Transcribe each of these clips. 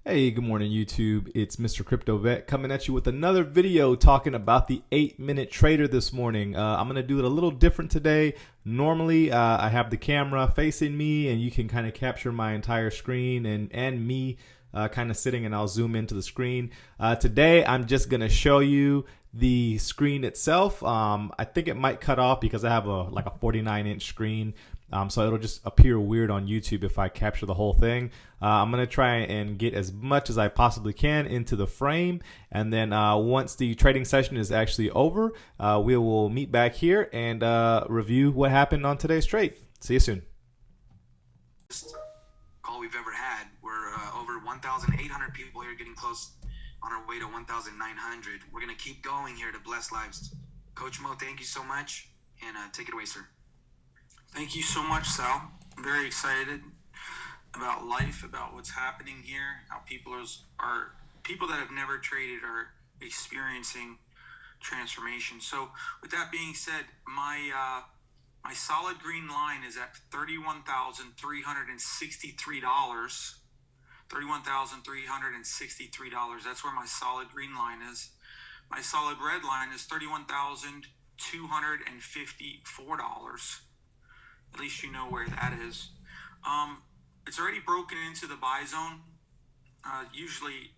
Hey, good morning, YouTube. It's Mr. Crypto Vet coming at you with another video talking about the 8-minute trader this morning. I'm going to do it a little different today. Normally, I have the camera facing me and you can kind of capture my entire screen and me kind of sitting, and I'll zoom into the screen. Today, I'm just going to show you the screen itself. I think it might cut off because I have a 49-inch screen. So it'll just appear weird on YouTube if I capture the whole thing. I'm going to try and get as much as I possibly can into the frame. And then once the trading session is actually over, we will meet back here and review what happened on today's trade. See you soon. Call we've ever had. We're over 1,800 people here, getting close on our way to 1,900. We're going to keep going here to bless lives. Coach Mo, thank you so much. And take it away, sir. Thank you so much, Sal. I'm very excited about life, about what's happening here, how people that have never traded are experiencing transformation. So with that being said, my solid green line is at $31,363. $31,363. That's where my solid green line is. My solid red line is $31,254. At least you know where that is. It's already broken into the buy zone. Usually,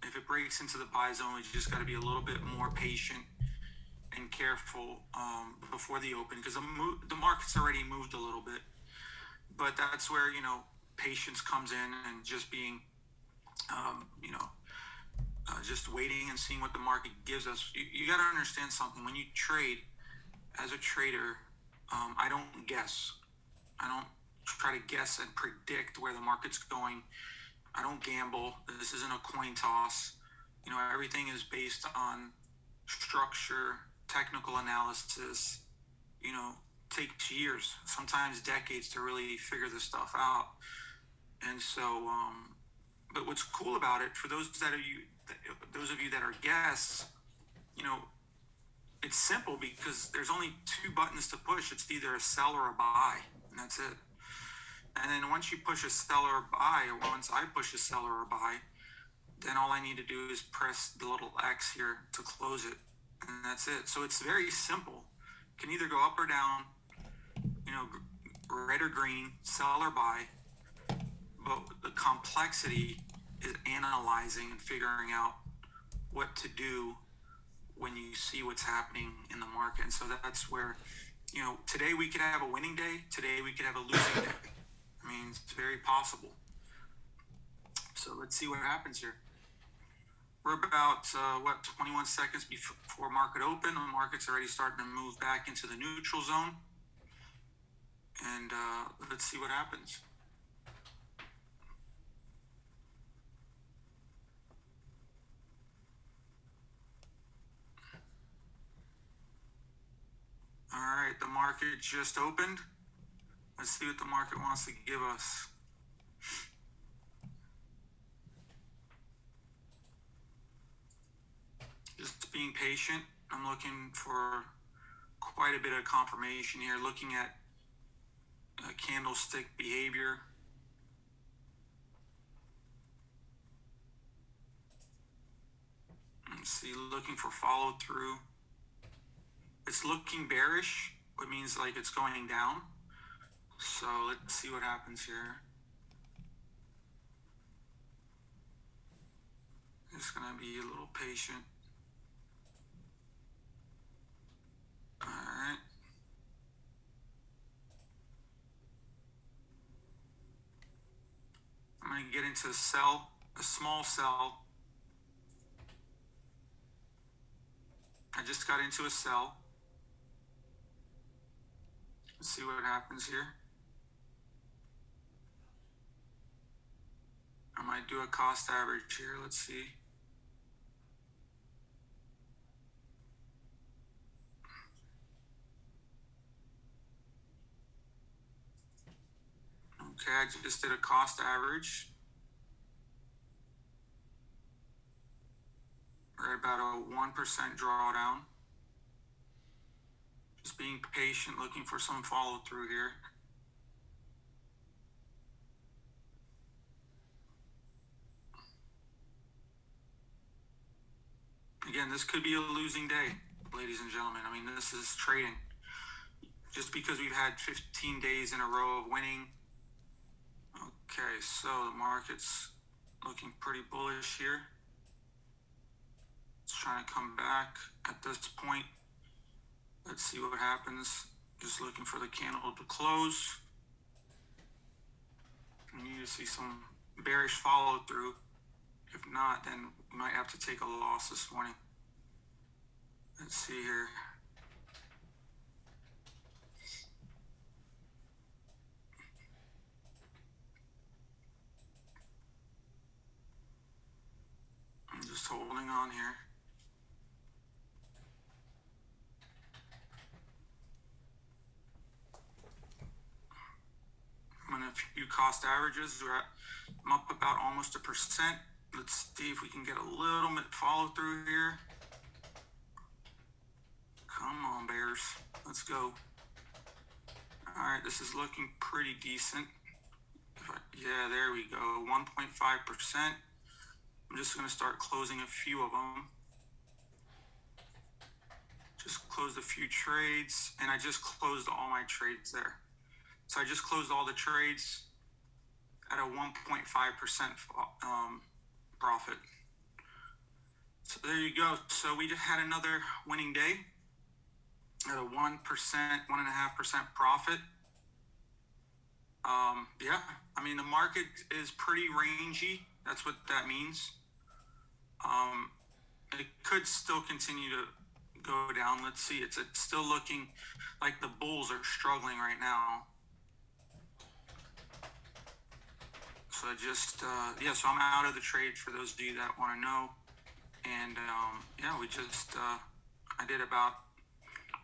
if it breaks into the buy zone, you just got to be a little bit more patient and careful before the open, because the market's already moved a little bit. But that's where, patience comes in, and just being, just waiting and seeing what the market gives us. You got to understand something. When you trade, as a trader, I don't guess. I don't try to guess and predict where the market's going. I don't gamble. This isn't a coin toss. Everything is based on structure, technical analysis. Takes years, sometimes decades, to really figure this stuff out. And so, but what's cool about it, for those of you that are guests, it's simple, because there's only two buttons to push. It's either a sell or a buy, and that's it. And then once you push a sell or a buy, or once I push a sell or a buy, then all I need to do is press the little X here to close it, and that's it. So it's very simple. It can either go up or down, red or green, sell or buy. But the complexity is analyzing and figuring out what to do when you see what's happening in the market. And so that's where, today we could have a winning day. Today we could have a losing day. I mean, it's very possible. So let's see what happens here. We're about, 21 seconds before market open. The market's already starting to move back into the neutral zone. And let's see what happens. All right, the market just opened. Let's see what the market wants to give us. Just being patient. I'm looking for quite a bit of confirmation here, looking at candlestick behavior. Let's see, looking for follow through. It's looking bearish, which means like it's going down. So let's see what happens here. Just gonna be a little patient. All right. I'm gonna get into a small sell. I just got into a sell. Let's see what happens here. I might do a cost average here. Let's see. Okay, I just did a cost average. We're at about a 1% drawdown. Just being patient, looking for some follow through here. again, this could be a losing day, ladies and gentlemen. I mean, this is trading. Just because we've had 15 days in a row of winning. Okay, so the market's looking pretty bullish here. It's trying to come back at this point. Let's see what happens. Just looking for the candle to close. We need to see some bearish follow through. If not, then we might have to take a loss this morning. Let's see here. I'm just holding on here. I'm going to few cost averages. I'm up about almost 1%. Let's see if we can get a little bit follow through here. Come on, bears. Let's go. All right, this is looking pretty decent. Yeah, there we go. 1.5%. I'm just going to start closing a few of them. Just closed a few trades, and I just closed all my trades there. So I just closed all the trades at a 1.5% profit. So there you go. So we just had another winning day at a 1%, 1.5% profit. Yeah, I mean, the market is pretty rangy. That's what that means. It could still continue to go down. Let's see. It's still looking like the bulls are struggling right now. So so I'm out of the trade for those of you that want to know. And yeah, I did about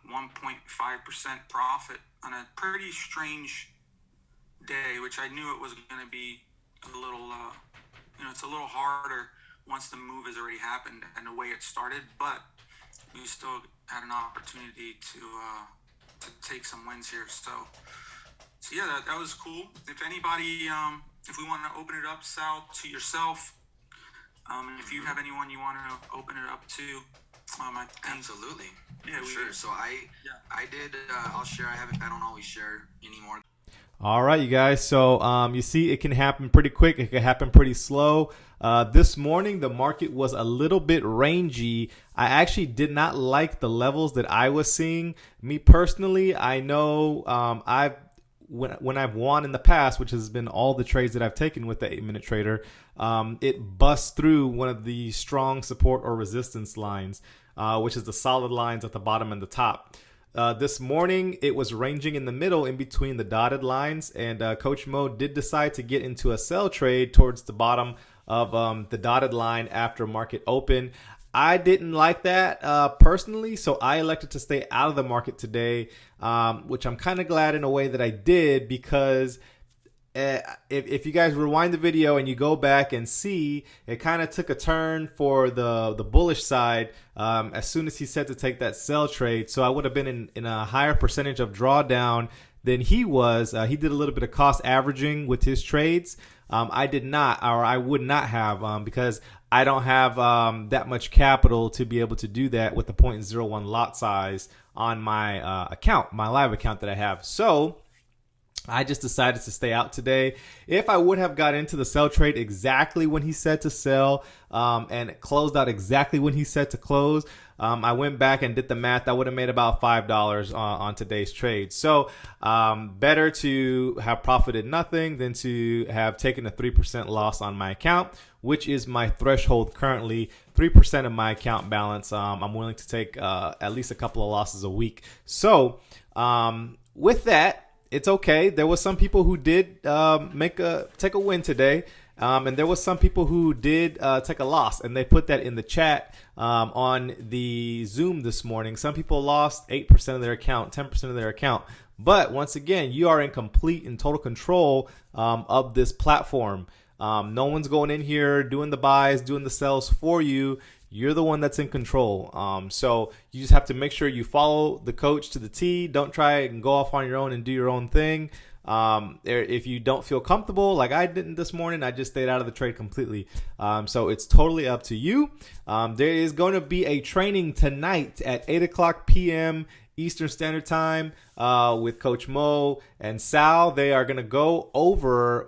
1.5% profit on a pretty strange day, which I knew it was going to be a little, it's a little harder once the move has already happened and the way it started, but we still had an opportunity to take some wins here. So yeah, that was cool. If anybody, if we want to open it up, Sal, to yourself, if you have anyone you want to open it up to, I think, absolutely. Yeah, sure. So I did. I'll share. I don't always share anymore. All right, you guys. So you see, it can happen pretty quick. It can happen pretty slow. This morning, the market was a little bit rangy. I actually did not like the levels that I was seeing. Me personally, I know when I've won in the past, which has been all the trades that I've taken with the 8-minute trader, it busts through one of the strong support or resistance lines, which is the solid lines at the bottom and the top. This morning, it was ranging in the middle in between the dotted lines, and Coach Mo did decide to get into a sell trade towards the bottom of the dotted line after market open. I didn't like that personally, so I elected to stay out of the market today, which I'm kind of glad in a way that I did, because if you guys rewind the video and you go back and see, it kind of took a turn for the bullish side as soon as he said to take that sell trade. So I would have been in a higher percentage of drawdown than he was. He did a little bit of cost averaging with his trades. I did not, or I would not have, because I don't have that much capital to be able to do that with the 0.01 lot size on my account, my live account that I have. So I just decided to stay out today. If I would have got into the sell trade exactly when he said to sell and it closed out exactly when he said to close, I went back and did the math. I would have made about $5 on today's trade. So better to have profited nothing than to have taken a 3% loss on my account, which is my threshold currently. 3% of my account balance. I'm willing to take at least a couple of losses a week. So with that, it's okay. There was some people who did take a win today, and there was some people who did take a loss, and they put that in the chat on the Zoom this morning. Some people lost 8% of their account, 10% of their account. But once again, you are in complete and total control of this platform. No one's going in here doing the buys, doing the sells for you. You're the one that's in control. So you just have to make sure you follow the coach to the T. Don't try and go off on your own and do your own thing. If you don't feel comfortable, like I didn't this morning, I just stayed out of the trade completely. So it's totally up to you. There is going to be a training tonight at 8 o'clock p.m. Eastern Standard Time with Coach Mo and Sal. They are going to go over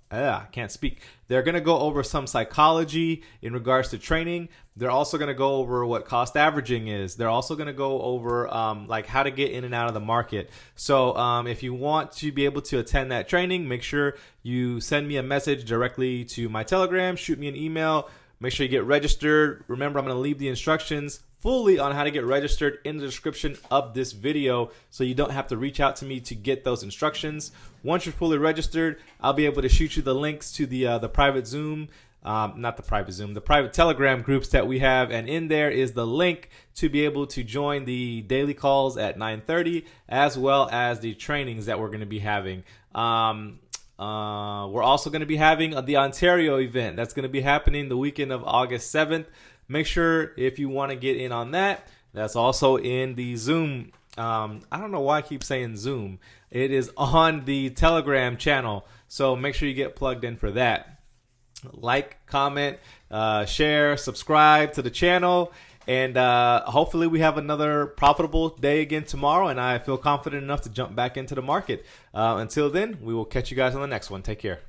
I can't speak. They're going to go over some psychology in regards to training. They're also going to go over what cost averaging is. They're also going to go over like how to get in and out of the market. So if you want to be able to attend that training, make sure you send me a message directly to my Telegram, shoot me an email. Make sure you get registered. Remember, I'm going to leave the instructions fully on how to get registered in the description of this video, so you don't have to reach out to me to get those instructions. Once you're fully registered, I'll be able to shoot you the links to the private Zoom, the private Telegram groups that we have, and in there is the link to be able to join the daily calls at 9:30, as well as the trainings that we're going to be having. We're also going to be having the Ontario event that's going to be happening the weekend of August 7th. Make sure if you want to get in on that, that's also in the Zoom. I don't know why I keep saying Zoom. It is on the Telegram channel. So make sure you get plugged in for that. Like, comment, share, subscribe to the channel. And hopefully we have another profitable day again tomorrow. And I feel confident enough to jump back into the market. Until then, we will catch you guys on the next one. Take care.